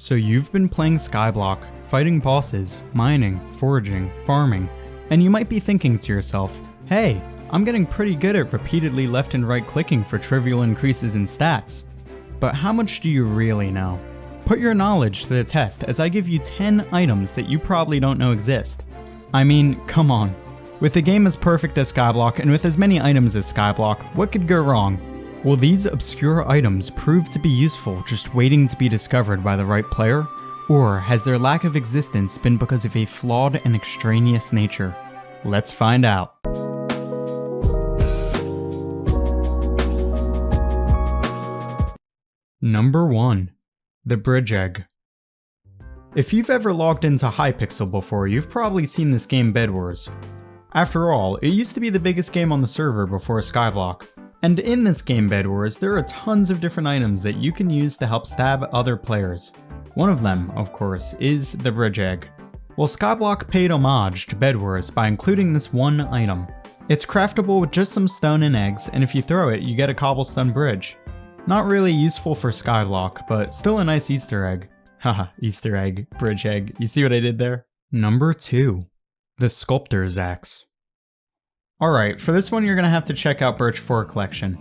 So you've been playing Skyblock, fighting bosses, mining, foraging, farming, and you might be thinking to yourself, hey, I'm getting pretty good at repeatedly left and right clicking for trivial increases in stats. But how much do you really know? Put your knowledge to the test as I give you 10 items that you probably don't know exist. I mean, come on. With a game as perfect as Skyblock and with as many items as Skyblock, what could go wrong? Will these obscure items prove to be useful just waiting to be discovered by the right player? Or has their lack of existence been because of a flawed and extraneous nature? Let's find out. Number 1. The Bridge Egg. If you've ever logged into Hypixel before, you've probably seen this game Bed Wars. After all, it used to be the biggest game on the server before Skyblock. And in this game Bed Wars, there are tons of different items that you can use to help stab other players. One of them, of course, is the Bridge Egg. Well, Skyblock paid homage to Bed Wars by including this one item. It's craftable with just some stone and eggs, and if you throw it, you get a cobblestone bridge. Not really useful for Skyblock, but still a nice Easter egg. Haha, Easter egg, Bridge Egg, you see what I did there? Number 2. The Sculptors Axe. Alright, for this one you're gonna have to check out Birch 4 Collection.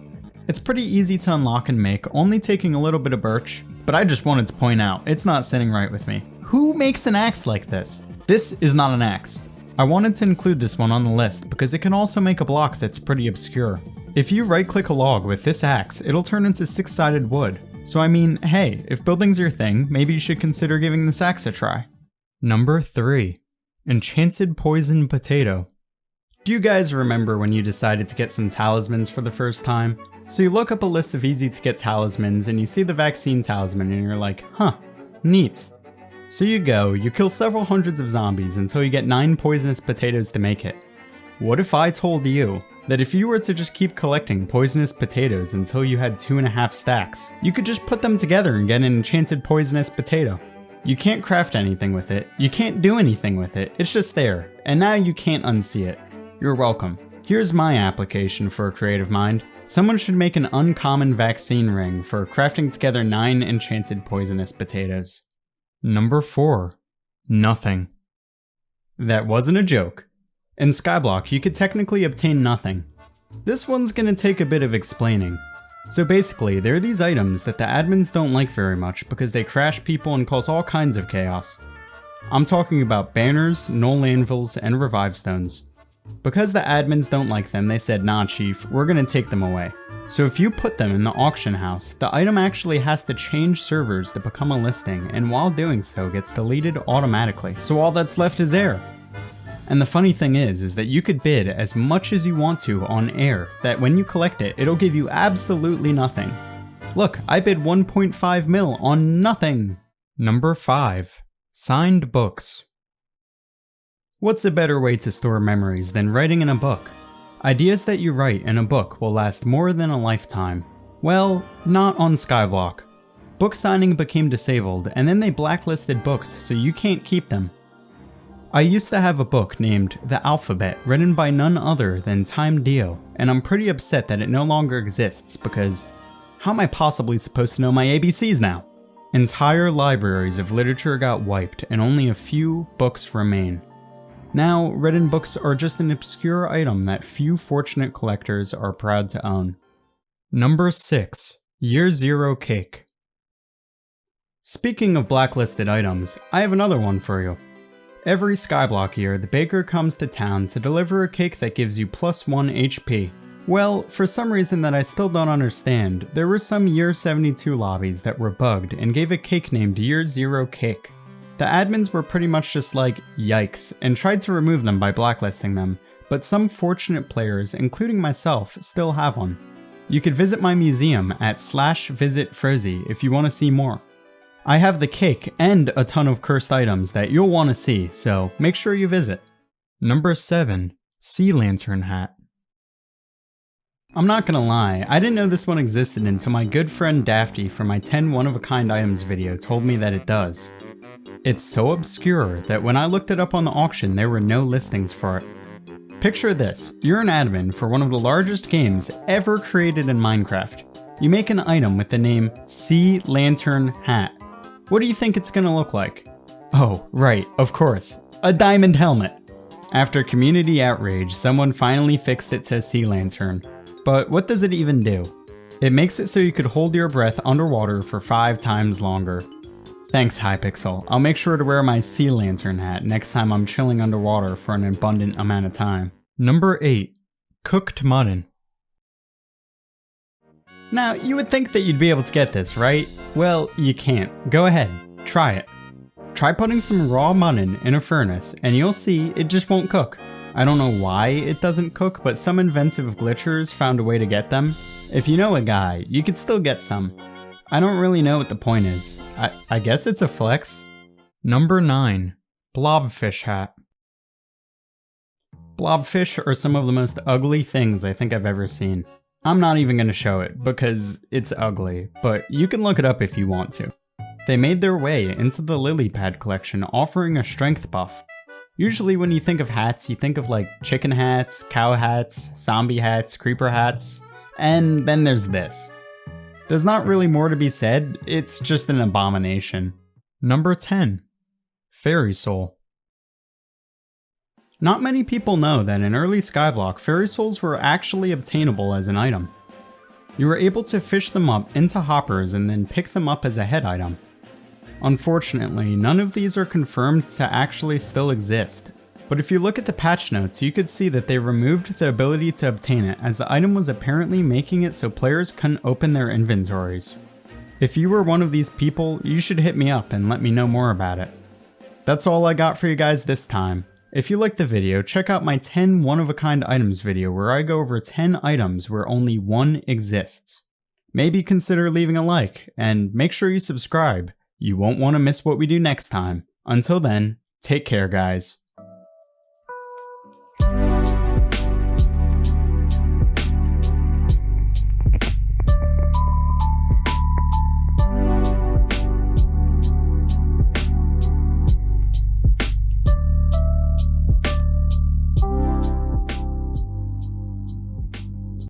It's pretty easy to unlock and make, only taking a little bit of birch, but I just wanted to point out, it's not sitting right with me. Who makes an axe like this? This is not an axe. I wanted to include this one on the list because it can also make a block that's pretty obscure. If you right click a log with this axe, it'll turn into 6-sided wood. So I mean, hey, if building's your thing, maybe you should consider giving this axe a try. Number 3. Enchanted Poison Potato. Do you guys remember when you decided to get some talismans for the first time? So you look up a list of easy to get talismans and you see the vaccine talisman and you're like, huh, neat. So you go, you kill several hundreds of zombies until you get 9 poisonous potatoes to make it. What if I told you that if you were to just keep collecting poisonous potatoes until you had 2.5 stacks, you could just put them together and get an enchanted poisonous potato? You can't craft anything with it, you can't do anything with it, it's just there, and now you can't unsee it. You're welcome. Here's my application for a creative mind. Someone should make an uncommon vaccine ring for crafting together 9 enchanted poisonous potatoes. Number 4. Nothing. That wasn't a joke. In Skyblock, you could technically obtain nothing. This one's gonna take a bit of explaining. So basically, there are these items that the admins don't like very much because they crash people and cause all kinds of chaos. I'm talking about banners, null anvils, and revive stones. Because the admins don't like them, they said, nah chief, we're gonna take them away. So if you put them in the auction house, the item actually has to change servers to become a listing, and while doing so gets deleted automatically. So all that's left is air. And the funny thing is that you could bid as much as you want to on air, that when you collect it, it'll give you absolutely nothing. Look, I bid 1.5 mil on nothing. Number 5. Signed books. What's a better way to store memories than writing in a book? Ideas that you write in a book will last more than a lifetime. Well, not on Skyblock. Book signing became disabled, and then they blacklisted books so you can't keep them. I used to have a book named The Alphabet written by none other than TimeDeo, and I'm pretty upset that it no longer exists because how am I possibly supposed to know my ABCs now? Entire libraries of literature got wiped and only a few books remain. Now, written books are just an obscure item that few fortunate collectors are proud to own. Number 6. Year Zero Cake. Speaking of blacklisted items, I have another one for you. Every Skyblock year, the baker comes to town to deliver a cake that gives you +1 HP. Well, for some reason that I still don't understand, there were some Year 72 lobbies that were bugged and gave a cake named Year Zero Cake. The admins were pretty much just like, yikes, and tried to remove them by blacklisting them, but some fortunate players, including myself, still have one. You could visit my museum at /visit FRZE if you want to see more. I have the cake and a ton of cursed items that you'll want to see, so make sure you visit. Number 7. Sea Lantern Hat. I'm not gonna lie, I didn't know this one existed until my good friend Dafty from my 10 one-of-a-kind items video told me that it does. It's so obscure that when I looked it up on the auction, there were no listings for it. Picture this, you're an admin for one of the largest games ever created in Minecraft. You make an item with the name Sea Lantern Hat. What do you think it's gonna look like? Oh, right, of course, a diamond helmet. After community outrage, someone finally fixed it to a sea lantern. But what does it even do? It makes it so you could hold your breath underwater for 5 times longer. Thanks, Hypixel. I'll make sure to wear my sea lantern hat next time I'm chilling underwater for an abundant amount of time. Number 8. Cooked mutton. Now, you would think that you'd be able to get this, right? Well, you can't. Go ahead, try it. Try putting some raw mutton in a furnace, and you'll see it just won't cook. I don't know why it doesn't cook, but some inventive glitchers found a way to get them. If you know a guy, you could still get some. I don't really know what the point is. I guess it's a flex. Number 9. Blob Fish Hat. Blobfish are some of the most ugly things I think I've ever seen. I'm not even going to show it because it's ugly, but you can look it up if you want to. They made their way into the lily pad collection offering a strength buff. Usually when you think of hats, you think of like chicken hats, cow hats, zombie hats, creeper hats, and then there's this. There's not really more to be said, it's just an abomination. Number 10. Fairy Soul. Not many people know that in early Skyblock, fairy souls were actually obtainable as an item. You were able to fish them up into hoppers and then pick them up as a head item. Unfortunately, none of these are confirmed to actually still exist, but if you look at the patch notes, you could see that they removed the ability to obtain it as the item was apparently making it so players couldn't open their inventories. If you were one of these people, you should hit me up and let me know more about it. That's all I got for you guys this time. If you liked the video, check out my 10 one-of-a-kind items video where I go over 10 items where only one exists. Maybe consider leaving a like, and make sure you subscribe. You won't want to miss what we do next time. Until then, take care guys.